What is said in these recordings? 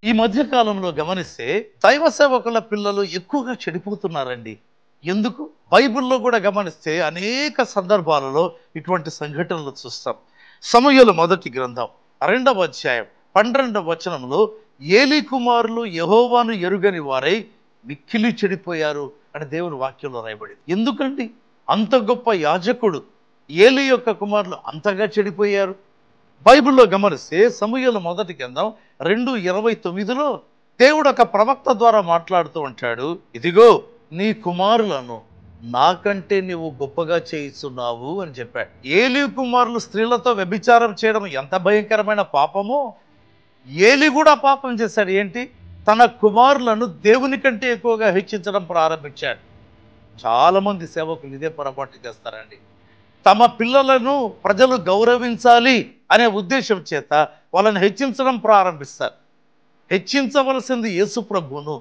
ఈ మధ్య కాలంలో గమనిస్తే దైవ సేవకుల పిల్లలు ఎక్కువగా చెడిపోతున్నారండి. ఎందుకు? బైబిల్‌లో కూడా గమనిస్తే అనేక సందర్భాలలో ఇటువంటి సంఘటనలు చూస్తాం. సమూయేలు మొదటి గ్రంథం 2వ అధ్యాయం 12వ వచనంలో ఏలీ కుమారులు యెహోవాను ఎరుగని వారై మిక్కిలి చెడిపోయారు అని దేవుని వాక్యంలో రాయబడింది. ఎందుకండి? అంత గొప్ప యాజకుడు ఏలీ యొక్క కుమారులు అంతగా చెడిపోయారు. బైబిల్లో గమనిస్తే సమూయేలు మొదటి గ్రంథం 2:29లో దేవుడు ఒక ప్రవక్త ద్వారా మాట్లాడుతూ ఉంటాడు. ఇదిగో నీ కుమారులను నాకంటే నీవు గొప్పగా చేయిస్తున్నావు అని చెప్పాడు. ఏలీ కుమారులు స్త్రీలతో వ్యభిచారం చేయడం ఎంత భయంకరమైన పాపమో, ఏలీ కూడా పాపం చేశాడు. ఏంటి? తన కుమారులను దేవుని కంటే ఎక్కువగా హెచ్చించడం ప్రారంభించాడు. చాలామంది సేవకులు ఇదే పొరపాటు చేస్తారండి. తమ పిల్లలను ప్రజలు గౌరవించాలి అనే ఉద్దేశం చేత వాళ్ళని హెచ్చించడం ప్రారంభిస్తారు. హెచ్చించవలసింది యేసు ప్రభువును,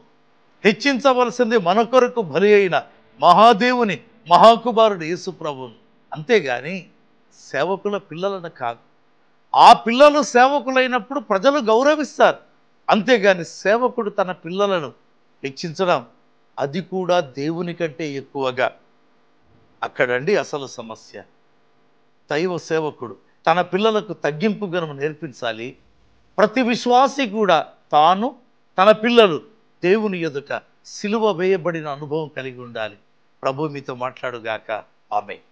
హెచ్చించవలసింది మన కొరకు బలి అయిన మహాదేవుని మహాకుమారుడు యేసు ప్రభువును, అంతేగాని సేవకుల పిల్లలను కాదు. ఆ పిల్లలు సేవకులైనప్పుడు ప్రజలు గౌరవిస్తారు, అంతేగాని సేవకుడు తన పిల్లలను హెచ్చించడం, అది కూడా దేవుని కంటే ఎక్కువగా. అక్కడండి అసలు సమస్య. దైవ సేవకుడు తన పిల్లలకు తగ్గింపు గుణం నేర్పించాలి. ప్రతి విశ్వాసి కూడా తాను, తన పిల్లలు దేవుని ఎదుట సిలువ వేయబడిన అనుభవం కలిగి ఉండాలి. ప్రభు మీతో మాట్లాడుగాక. ఆమేన్.